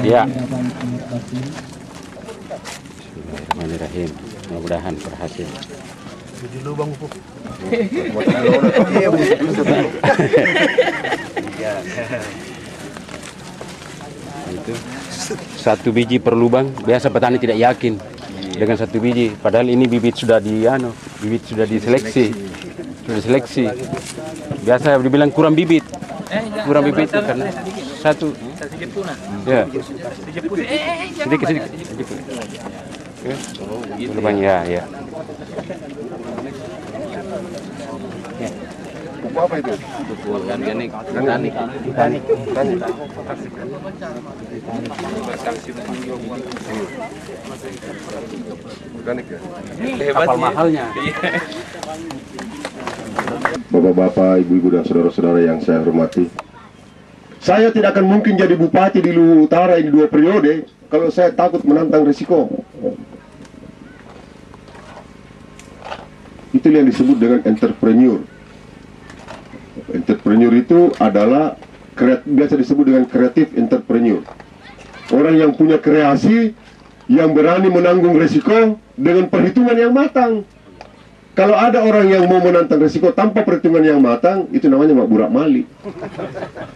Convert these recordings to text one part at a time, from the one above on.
Ya. Bismillahirrahmanirrahim. Mudah-mudahan berhasil. Itu 1 biji per lubang. Biasa petani tidak yakin dengan 1 biji. Padahal ini bibit sudah diseleksi. Sudah diseleksi. Biasa dibilang kurang bibit. Kurang bibit karena 1. Ya. Sedikit. Lubang ya. Pupuk apa itu? Pupuk organik. Organik ya? Kapal mahalnya. Bapak-bapak, ibu-ibu dan saudara-saudara yang saya hormati, saya tidak akan mungkin jadi bupati di Luwu Utara ini 2 periode kalau saya takut menantang risiko. Itu yang disebut dengan entrepreneur. Entrepreneur itu adalah biasa disebut dengan kreatif entrepreneur. Orang yang punya kreasi, yang berani menanggung risiko dengan perhitungan yang matang. Kalau ada orang yang mau menantang risiko tanpa perhitungan yang matang, itu namanya burak malik.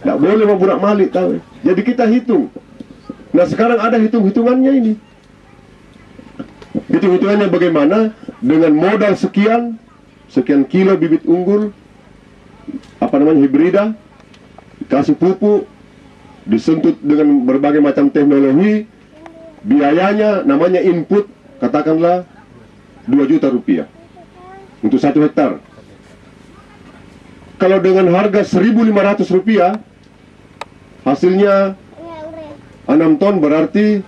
Tidak boleh burak malik, tahu. Jadi kita hitung. Nah sekarang ada hitung-hitungannya ini. Hitung-hitungannya bagaimana? Dengan modal sekian kilo bibit unggul, hibrida, dikasih pupuk, disentuh dengan berbagai macam teknologi, biayanya namanya input, katakanlah 2 juta rupiah untuk 1 hektar. Kalau dengan harga 1.500 rupiah, hasilnya 6 ton berarti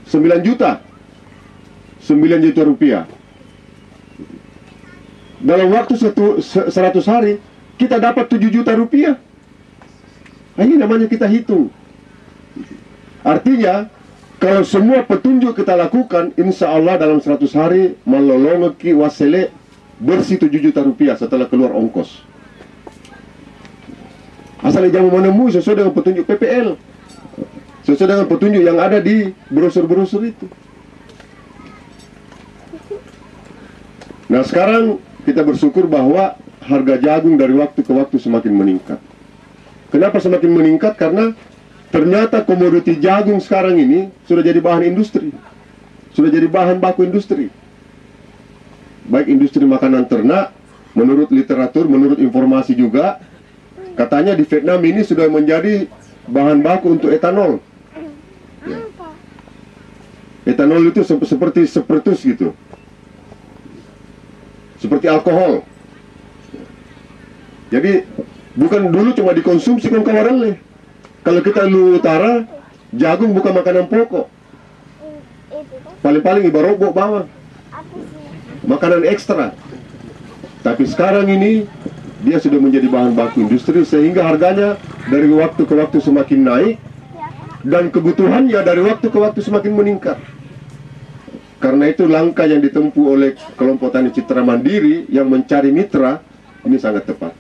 9 juta. 9 juta rupiah. Dalam waktu 100 hari, kita dapat 7 juta rupiah. Nah, ini namanya kita hitung. Artinya, kalau semua petunjuk kita lakukan, insya Allah dalam 100 hari, malolongeki wasele, bersih 7 juta rupiah setelah keluar ongkos. Asal jangan menemui sesuai dengan petunjuk PPL, sesuai dengan petunjuk yang ada di brosur-brosur itu. Nah sekarang kita bersyukur bahwa harga jagung dari waktu ke waktu semakin meningkat. Kenapa semakin meningkat? Karena ternyata komoditi jagung sekarang ini sudah jadi bahan industri, sudah jadi bahan baku industri. Baik industri makanan ternak, menurut literatur, menurut informasi juga, katanya di Vietnam ini sudah menjadi bahan baku untuk etanol. Ya. Etanol itu seperti spiritus gitu, seperti alkohol. Jadi bukan dulu cuma dikonsumsi kawan-kawan. Kalau kita Luwu Utara, jagung bukan makanan pokok. Paling-paling ibarobok bawang, makanan ekstra. Tapi sekarang ini dia sudah menjadi bahan baku industri, sehingga harganya dari waktu ke waktu semakin naik, dan kebutuhannya dari waktu ke waktu semakin meningkat. Karena itu langkah yang ditempuh oleh kelompok tani Citra Mandiri yang mencari mitra ini sangat tepat.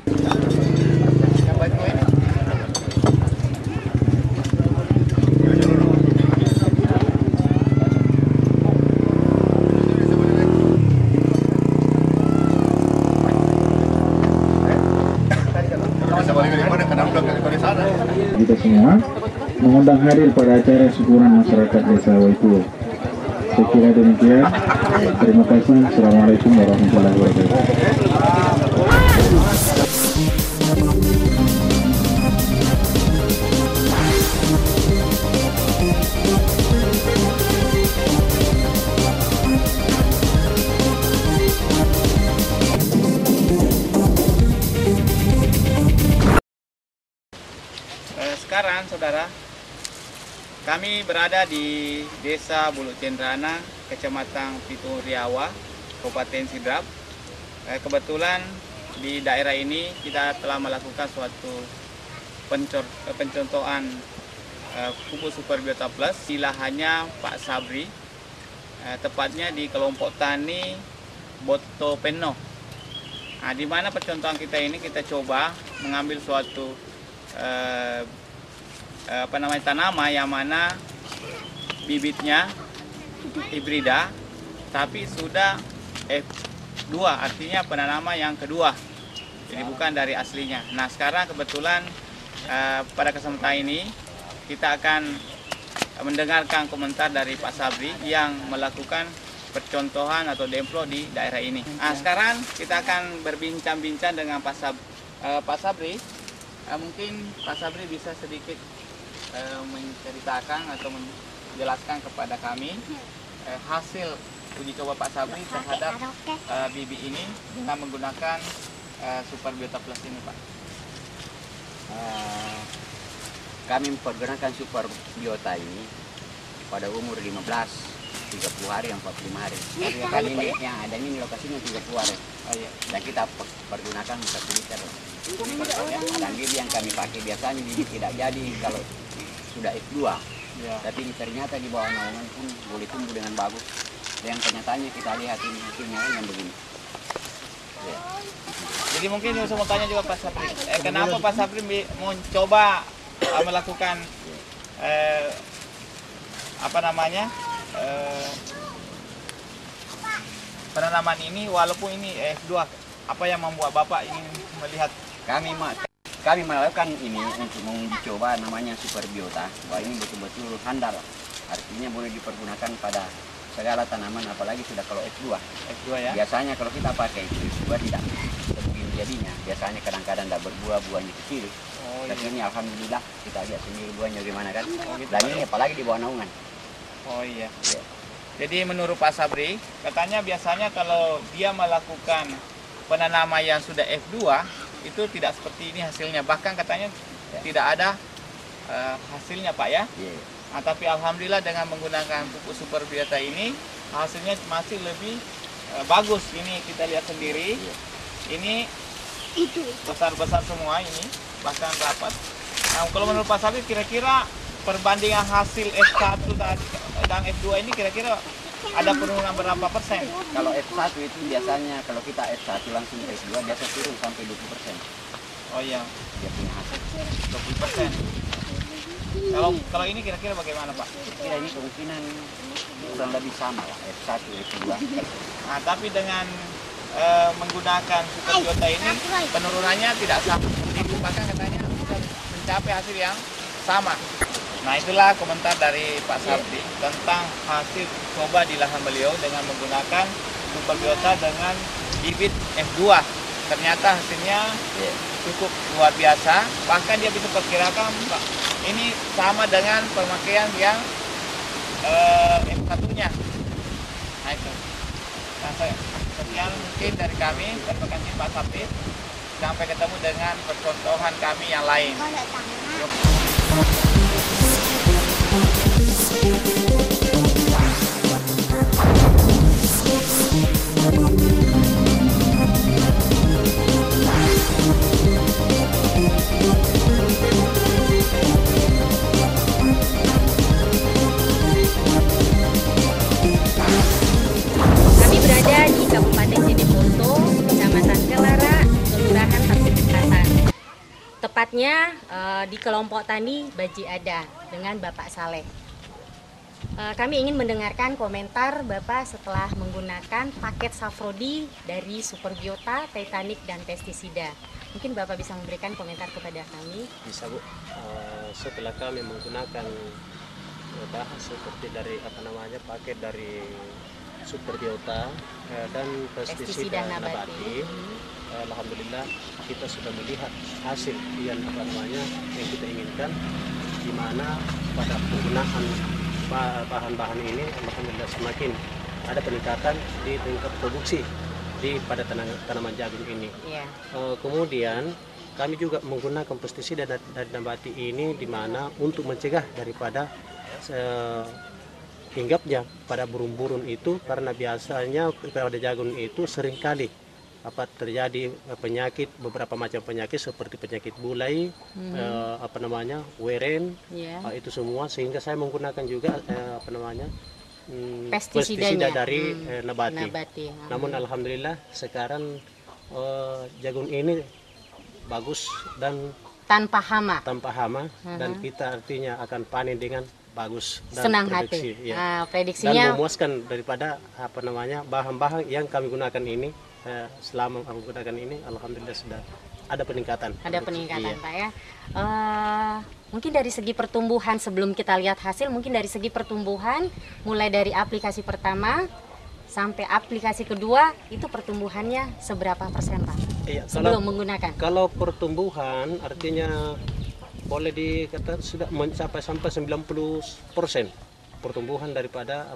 Kita semua mengundang hadir pada acara syukuran masyarakat Desa Waituo. Saya kira demikian. Terima kasih. Assalamualaikum warahmatullahi wabarakatuh. Kami berada di Desa Bulu Cendrana, Kecamatan Pitung Riawa, Kabupaten Sidrap. Kebetulan di daerah ini kita telah melakukan suatu pencontohan pupuk Super Biota Plus di lahannya Pak Sabri, tepatnya di kelompok tani Boto Peno. Nah, di mana percontohan kita ini kita coba mengambil suatu tanaman yang mana bibitnya hibrida tapi sudah F2, artinya penanaman yang kedua, jadi bukan dari aslinya. Nah, sekarang kebetulan pada kesempatan ini kita akan mendengarkan komentar dari Pak Sabri yang melakukan percontohan atau demplo di daerah ini. Nah, sekarang kita akan berbincang-bincang dengan Pak Sabri. Mungkin Pak Sabri bisa sedikit menceritakan atau menjelaskan kepada kami hasil uji coba Pak Sabri terhadap bibit ini dengan menggunakan Super Biota Plus ini, Pak. Kami mempergunakan Super Biota ini pada umur 15, 30 hari, 45 hari. Kan ini yang ada ini lokasinya 30 hari. Oh, iya. Dan kita pergunakan 1 liter. Dan bibit yang kami pakai biasanya bibit tidak jadi kalau sudah F2. Ya. Tapi ini ternyata di bawah naungan pun boleh tumbuh dengan bagus. Dan kenyataannya kita lihat ini hasilnya yang begini. Ya. Jadi mungkin saya mau tanya juga Pak Sabri, kenapa Pak Sabri mau coba melakukan penanaman ini walaupun ini F2, apa yang membuat Bapak ingin melihat? Kami melakukan ini untuk menguji coba namanya Super Biota, bahwa ini betul-betul handal, artinya boleh dipergunakan pada segala tanaman, apalagi sudah kalau F2. F2 ya? Biasanya kalau kita pakai F2 tidak begini jadinya, biasanya kadang-kadang tidak berbuah, buahnya kecil. Oh, tapi iya. ini alhamdulillah kita lihat sendiri buahnya gimana kan. Oh, gitu. Dan ini apalagi di bawah naungan. Oh iya. Ya. Jadi menurut Pak Sabri, katanya biasanya kalau dia melakukan penanaman yang sudah F2 itu tidak seperti ini hasilnya, bahkan katanya tidak ada hasilnya, Pak ya. Ya. Nah, tapi alhamdulillah dengan menggunakan pupuk Super Biota ini hasilnya masih lebih bagus. Ini kita lihat sendiri. Ya. Ini besar-besar semua ini, bahkan rapat. Nah, kalau menurut Pak Sabri kira-kira perbandingan hasil F1 dan F2 ini kira-kira ada penurunan berapa persen? Kalau F1 itu biasanya kalau kita F1 langsung ke F2 biasa turun sampai 20%. Oh iya, Dia punya hasil. 20%. Kalau ini kira-kira bagaimana, Pak? Kira ini kemungkinan kurang lebih sama lah, F1, F2. Nah, tapi dengan menggunakan Super Biota ini penurunannya tidak sama seperti itu, bahkan katanya bisa mencapai hasil yang sama. Nah, itulah komentar dari Pak Sabri tentang hasil coba di lahan beliau dengan menggunakan Super Biota dengan bibit F2. Ternyata hasilnya cukup luar biasa, bahkan dia bisa perkirakan, Pak, ini sama dengan pemakaian yang F1-nya. Nah, itu. Nah, sekian mungkin dari kami, terima kasih Pak Sabri. Sampai ketemu dengan percontohan kami yang lain. Kami berada di Kabupaten Jeneponto, Kecamatan Kelara, Kelurahan Tapin Selatan. Tepatnya di kelompok tani Baji Ada dengan Bapak Saleh. Kami ingin mendengarkan komentar Bapak setelah menggunakan paket Safrodi dari Super Biota, Titanic, dan pestisida. Mungkin Bapak bisa memberikan komentar kepada kami. Bisa, Bu. Setelah kami menggunakan bahan seperti dari paket dari Super Biota dan pestisida nabati, alhamdulillah kita sudah melihat hasil yang yang kita inginkan, di mana pada penggunaan bahan-bahan ini alhamdulillah semakin ada peningkatan di tingkat produksi pada tanaman jagung ini. Yeah. Kemudian kami juga menggunakan pestisida dan nabati ini di mana untuk mencegah daripada hinggapnya pada burung-burung itu, karena biasanya pada jagung itu seringkali terjadi penyakit, beberapa macam penyakit seperti penyakit bulai, weren, itu semua, sehingga saya menggunakan juga pestisida dari nabati. Namun alhamdulillah sekarang jagung ini bagus dan tanpa hama, dan kita artinya akan panen dengan bagus dan senang prediksi, hati. Prediksinya dan memuaskan daripada bahan-bahan yang kami gunakan ini. Selama kami gunakan ini alhamdulillah sudah ada peningkatan. Pak ya. Mungkin dari segi pertumbuhan, sebelum kita lihat hasil, mungkin dari segi pertumbuhan mulai dari aplikasi pertama sampai aplikasi kedua itu pertumbuhannya seberapa persen, Pak? Iya, sebelum menggunakan. Kalau pertumbuhan artinya boleh dikatakan sudah mencapai sampai 90% pertumbuhan daripada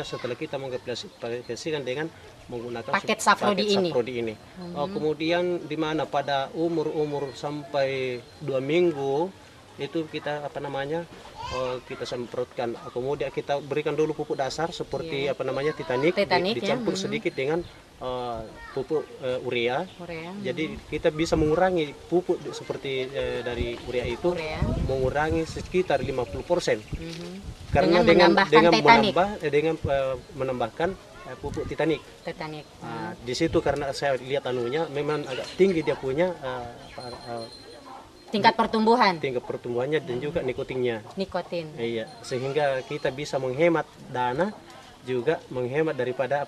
setelah kita mengaplikasikan dengan menggunakan paket Saprodi ini. Kemudian di mana pada umur sampai 2 minggu itu kita kita semprotkan, kemudian kita berikan dulu pupuk dasar seperti Titanic dicampur sedikit dengan pupuk urea. Jadi kita bisa mengurangi pupuk seperti dari urea itu, mengurangi sekitar 50%. Karena dengan menambahkan pupuk Titanic. Di situ karena saya lihat memang agak tinggi dia punya tingkat pertumbuhannya dan juga nikotin. Iya, sehingga kita bisa menghemat dana, juga menghemat daripada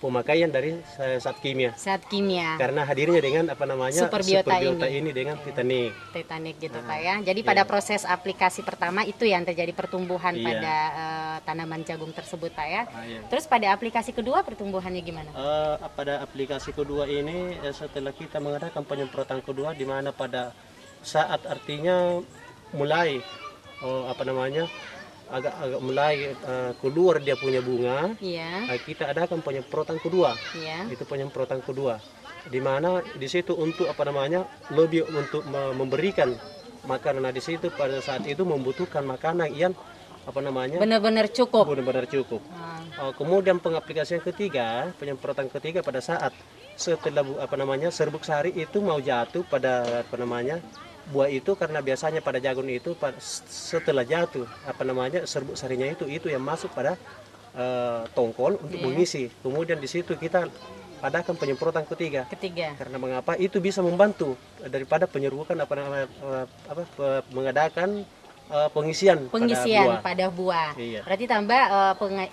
pemakaian dari zat kimia. Karena hadirnya dengan Superbiota ini dengan Titanic gitu Pak ya. Jadi pada proses aplikasi pertama itu yang terjadi pertumbuhan pada tanaman jagung tersebut Pak ya. Terus pada aplikasi kedua pertumbuhannya gimana? Pada aplikasi kedua ini setelah kita mengadakan penyemprotan kedua, di mana pada saat artinya mulai agak mulai keluar dia punya bunga, kita adakan penyemprotan kedua. Itu penyemprotan kedua, di mana di situ untuk lebih untuk memberikan makanan. Di situ pada saat itu membutuhkan makanan yang benar-benar cukup. Kemudian pengaplikasian ketiga, penyemprotan ketiga pada saat setelah serbuk sari itu mau jatuh pada buah itu, karena biasanya pada jagung itu setelah jatuh serbuk sarinya itu yang masuk pada tongkol untuk mengisi. Kemudian di situ kita adakan penyemprotan ketiga. Karena mengapa? Itu bisa membantu daripada penyerbukan mengadakan pengisian pada buah. Berarti tambah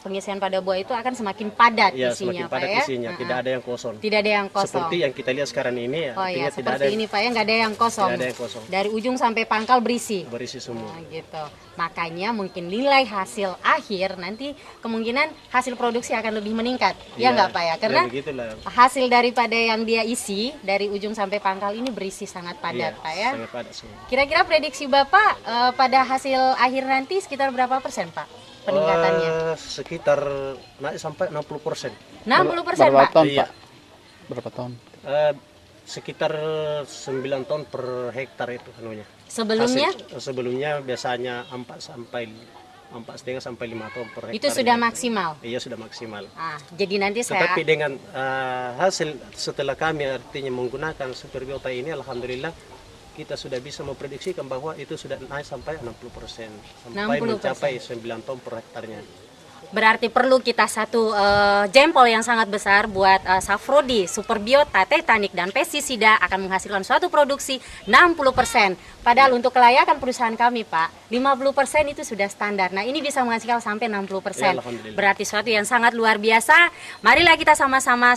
pengisian pada buah itu akan semakin padat isinya, Pak ya. Tidak ada yang kosong. Seperti yang kita lihat sekarang ini ya. Seperti ini Pak ya, nggak ada yang kosong. Dari ujung sampai pangkal berisi semua. Gitu. Makanya mungkin nilai hasil akhir nanti kemungkinan hasil produksi akan lebih meningkat. Ya nggak Pak ya? Karena hasil daripada yang dia isi dari ujung sampai pangkal ini berisi sangat padat Pak ya. Sangat padat semua. Kira-kira prediksi Bapak pada hasil akhir nanti sekitar berapa persen Pak peningkatannya? Sekitar naik sampai 60%. 60% berapa Pak? ton, Pak? Berapa ton? Sekitar 9 ton per hektar itu anunya. Sebelumnya biasanya 4,5 sampai 5 ton per hektar. Itu sudah maksimal? Iya, sudah maksimal. Jadi nanti Tetapi dengan hasil setelah kami artinya menggunakan Superbiota ini, alhamdulillah kita sudah bisa memprediksikan bahwa itu sudah naik sampai 60%, sampai mencapai 9 ton per hektarnya. Berarti perlu kita satu jempol yang sangat besar buat Saprodi, Superbiota, Titanic, dan pestisida akan menghasilkan suatu produksi 60%. Padahal untuk kelayakan perusahaan kami Pak, 50% itu sudah standar. Nah ini bisa menghasilkan sampai 60%. Berarti suatu yang sangat luar biasa. Marilah kita sama-sama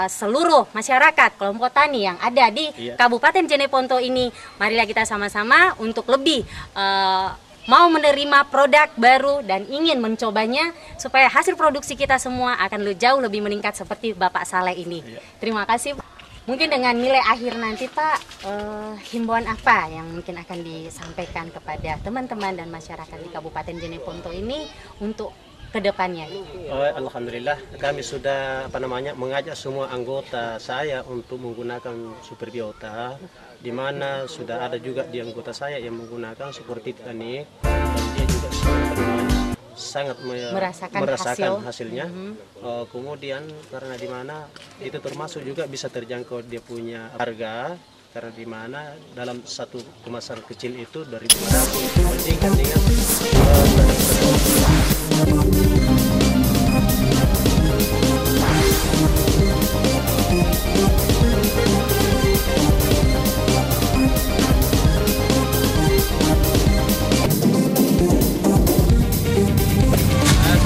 seluruh masyarakat, kelompok tani yang ada di Kabupaten Jeneponto ini, marilah kita sama-sama untuk lebih mau menerima produk baru dan ingin mencobanya supaya hasil produksi kita semua akan jauh lebih meningkat seperti Bapak Saleh ini. Terima kasih. Mungkin dengan nilai akhir nanti Pak, himbauan apa yang mungkin akan disampaikan kepada teman-teman dan masyarakat di Kabupaten Jeneponto ini untuk kedepannya? Alhamdulillah kami sudah mengajak semua anggota saya untuk menggunakan Superbiota, di mana sudah ada juga di anggota saya yang menggunakan seperti Titanic. sangat merasakan hasilnya. Kemudian karena di mana itu termasuk juga bisa terjangkau dia punya harga, karena di mana dalam satu kemasan kecil itu dari 500 dibandingkan dengan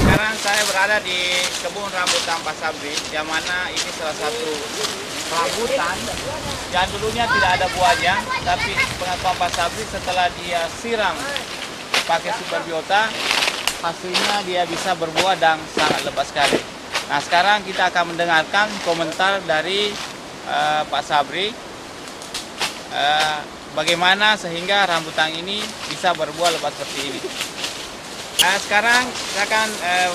Sekarang saya berada di kebun rambutan Pak Sabri, yang mana ini salah satu rambutan yang dulunya tidak ada buahnya, tapi pengakuan Pak Sabri setelah dia siram pakai Super Biota, hasilnya dia bisa berbuah dan sangat lebat sekali. Nah, sekarang kita akan mendengarkan komentar dari Pak Sabri bagaimana sehingga rambutan ini bisa berbuah lebat seperti ini. Sekarang saya akan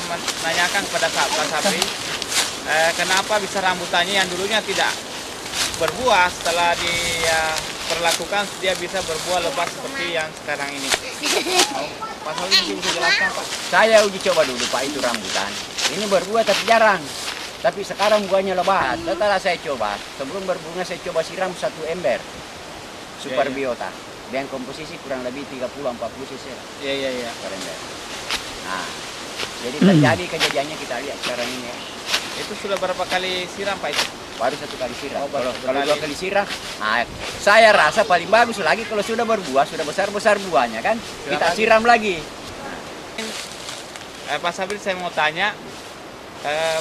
menanyakan kepada Pak Sabri kenapa bisa rambutannya yang dulunya tidak berbuah setelah diperlakukan dia bisa berbuah lebat seperti yang sekarang ini. Pak Sabri bisa jelaskan, Pak? Saya uji coba dulu Pak itu rambutan. Ini berbuah tapi jarang. Tapi sekarang buahnya lebat. Setelah saya coba, sebelum berbunga saya coba siram 1 ember Super Biota dengan komposisi kurang lebih 30-40 cc. Iya. Per ember. Nah, jadi terjadi kejadiannya kita lihat sekarang ini. Itu sudah berapa kali siram, Pak? Itu Baru 1 kali siram. baru Kalau 2 satu kali siram, nah, saya rasa paling bagus lagi kalau sudah berbuah, sudah besar-besar buahnya kan, kita siram lagi. Pak Sabri, saya mau tanya,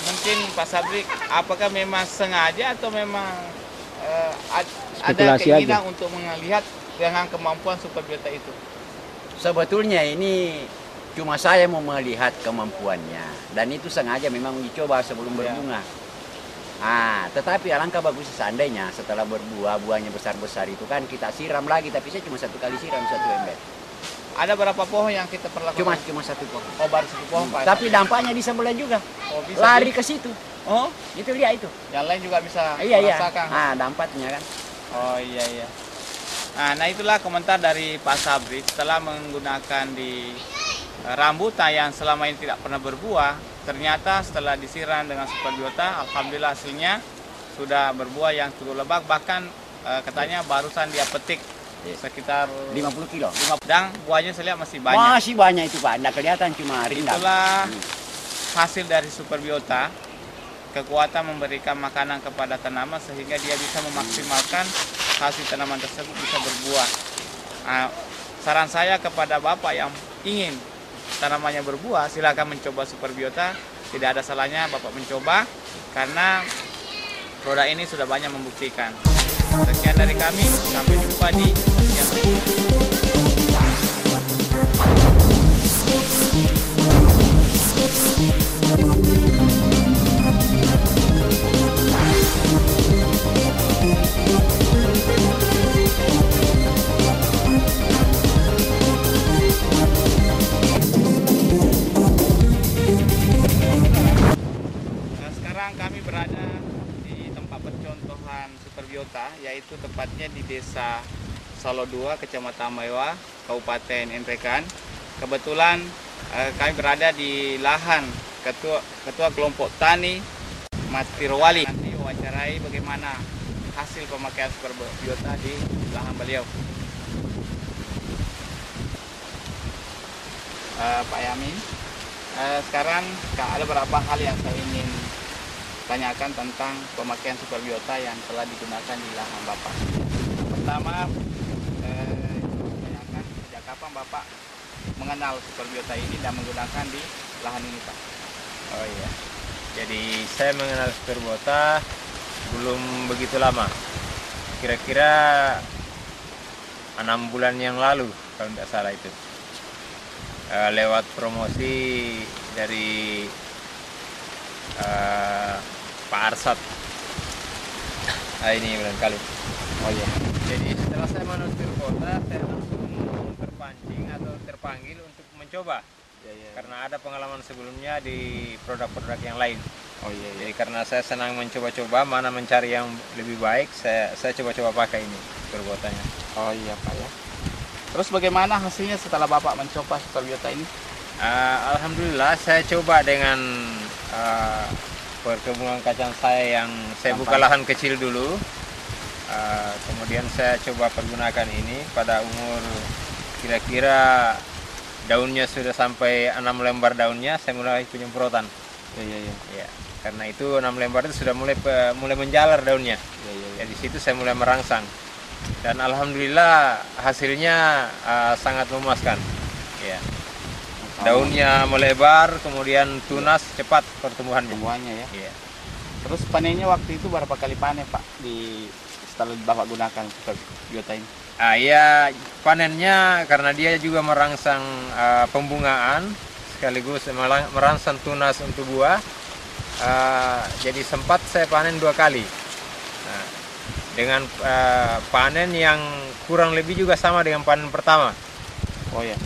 mungkin Pak Sabri, apakah memang sengaja atau memang ada keinginan untuk melihat dengan kemampuan Super Biota itu? Sebetulnya ini cuma saya mau melihat kemampuannya, dan itu sengaja memang dicoba sebelum berbunga. Nah, tetapi alangkah bagus seandainya setelah berbuah, buahnya besar-besar itu kan kita siram lagi, tapi saya cuma 1 kali siram 1 ember. Ada berapa pohon yang kita perlakukan? Cuma 1 pohon. Oh, baru 1 pohon, Pak. Tapi dampaknya di sebelah juga. Oh, bisa lari ke situ. Oh, Itu lihat itu. yang lain juga bisa Iya. merasakan. Nah, dampaknya kan. Oh, iya. Nah, itulah komentar dari Pak Sabri setelah menggunakan di rambutan yang selama ini tidak pernah berbuah, ternyata setelah disiram dengan Super Biota, alhamdulillah hasilnya sudah berbuah yang cukup lebat, bahkan katanya barusan dia petik sekitar 50 kilo. dan buahnya saya lihat masih banyak. Masih banyak itu Pak, tidak kelihatan cuma rindang. Itulah hasil dari Super Biota, kekuatan memberikan makanan kepada tanaman sehingga dia bisa memaksimalkan hasil tanaman tersebut bisa berbuah. Nah, saran saya kepada Bapak yang ingin tanamannya berbuah, silakan mencoba Super Biota. Tidak ada salahnya Bapak mencoba, karena produk ini sudah banyak membuktikan. Sekian dari kami, sampai jumpa di yang kami berada di tempat percontohan Super Biota, yaitu tepatnya di Desa Salo 2, Kecamatan Maiwa, Kabupaten Nrekan. Kebetulan kami berada di lahan Ketua Kelompok Tani Matirowali. Nanti wawancarai bagaimana hasil pemakaian Super Biota di lahan beliau. Pak Yamin, sekarang ada beberapa hal yang saya ingin tanyakan tentang pemakaian Super Biota yang telah digunakan di lahan Bapak. Pertama, tanyakan sejak kapan Bapak mengenal Super Biota ini dan menggunakan di lahan ini, Pak? Oh iya, jadi saya mengenal Super Biota belum begitu lama, kira-kira 6 bulan yang lalu kalau tidak salah itu, lewat promosi dari Pak Arsat. Ini barangkali. Oh iya. Jadi setelah saya mengenal Super Biota, saya langsung terpancing atau terpanggil untuk mencoba. Karena ada pengalaman sebelumnya di produk-produk yang lain. Oh iya. Jadi karena saya senang mencoba-coba, mana mencari yang lebih baik, saya coba-coba pakai ini Super Biotanya. Oh iya, Pak ya. Terus bagaimana hasilnya setelah Bapak mencoba Superbiota ini? Alhamdulillah saya coba dengan perkebunan kacang saya yang saya buka lahan kecil dulu. Kemudian saya coba pergunakan ini pada umur kira-kira daunnya sudah sampai 6 lembar daunnya, saya mulai penyemprotan. Ya, karena itu 6 lembar itu sudah mulai menjalar daunnya. Ya, di situ saya mulai merangsang. Dan alhamdulillah hasilnya sangat memuaskan. Ya. Daunnya melebar, kemudian tunas cepat pertumbuhannya. Ya. Terus panennya waktu itu berapa kali panen Pak setelah Bapak gunakan Superbiota ini? Ya panennya karena dia juga merangsang pembungaan sekaligus merangsang tunas untuk buah. Jadi sempat saya panen 2 kali. Nah, dengan panen yang kurang lebih juga sama dengan panen pertama. Oh ya.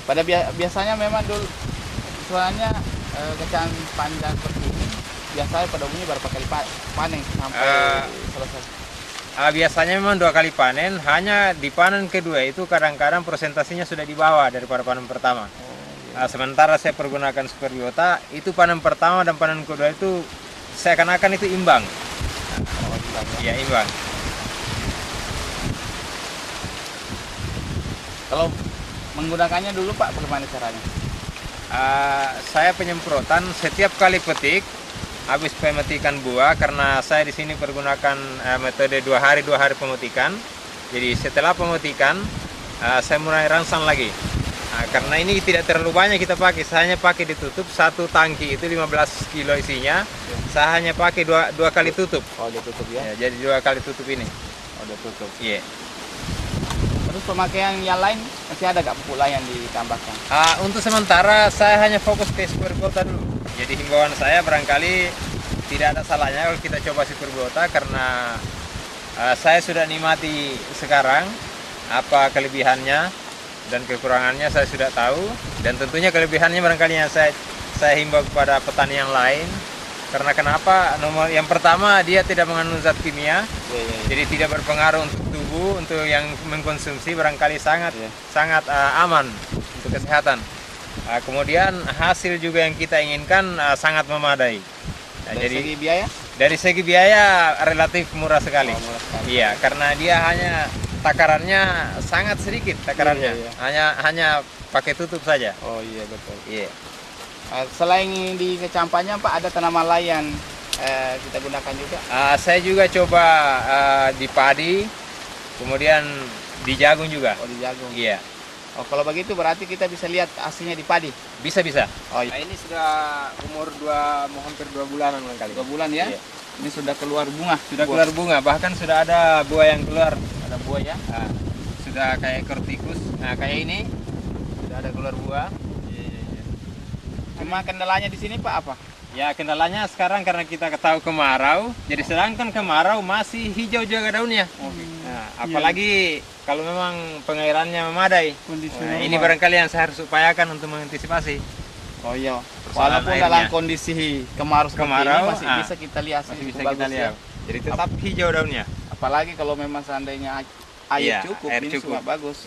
Pada biasanya memang dulu soalnya kacang panjang seperti ini biasanya pada umumnya berapa kali panen sampai selesai? Biasanya memang 2 kali panen, hanya di panen kedua itu kadang-kadang presentasinya sudah di bawah daripada panen pertama. Sementara saya pergunakan Superbiota, itu panen pertama dan panen kedua itu seakan-akan itu imbang. Iya, imbang. Kalau menggunakannya dulu Pak, bagaimana caranya? Saya penyemprotan setiap kali petik, habis pemetikan buah, karena saya di sini pergunakan metode 2 hari pemetikan. Jadi setelah pemetikan, saya mulai rangsang lagi. Karena ini tidak terlalu banyak kita pakai, saya hanya pakai ditutup 1 tangki itu 15 kilo isinya. Saya hanya pakai dua kali tutup. Oh, ditutup ya? Jadi 2 kali tutup ini. Oh, ditutup. Iya. Terus pemakaian yang lain masih ada nggak pupuk lain yang ditambahkan? Untuk sementara saya hanya fokus ke Superbiota dulu. Jadi himbauan saya barangkali tidak ada salahnya kalau kita coba Superbiota, karena saya sudah nikmati sekarang apa kelebihannya dan kekurangannya saya sudah tahu, dan tentunya kelebihannya barangkali yang saya himbau kepada petani yang lain. Karena kenapa? Yang pertama, dia tidak mengandung zat kimia, jadi tidak berpengaruh untuk tubuh, untuk yang mengkonsumsi barangkali sangat aman untuk kesehatan. Kemudian hasil juga yang kita inginkan sangat memadai. Dari segi biaya? Dari segi biaya relatif murah sekali. Iya, karena dia hanya takarannya sangat sedikit takarannya. Hanya pakai tutup saja. Oh iya, betul. Iya. Selain di kecampannya Pak, ada tanaman lain yang kita gunakan juga? Saya juga coba di padi, kemudian di jagung juga. Oh, di jagung. Iya. Oh, kalau begitu berarti kita bisa lihat hasilnya di padi? Bisa. Oh, iya. Ini sudah umur hampir 2 bulanan kali. 2 bulan ya? Iya. Ini sudah keluar bunga? Sudah keluar bunga, bahkan sudah ada buah yang keluar. Ada buah ya? Sudah kayak kortikus, kayak ini. Sudah ada keluar buah. Cuma kendalanya di sini Pak apa? Ya, kendalanya sekarang karena kita tahu kemarau, jadi sedangkan kemarau masih hijau juga daunnya. Apalagi kalau memang pengairannya memadai. Ini barangkali yang saya harus upayakan untuk mengantisipasi. Oh iya. Walaupun dalam kondisi kemarau seperti ini masih bisa kita lihat, Jadi tetap hijau daunnya. Apalagi kalau memang seandainya air cukup, ini semua bagus.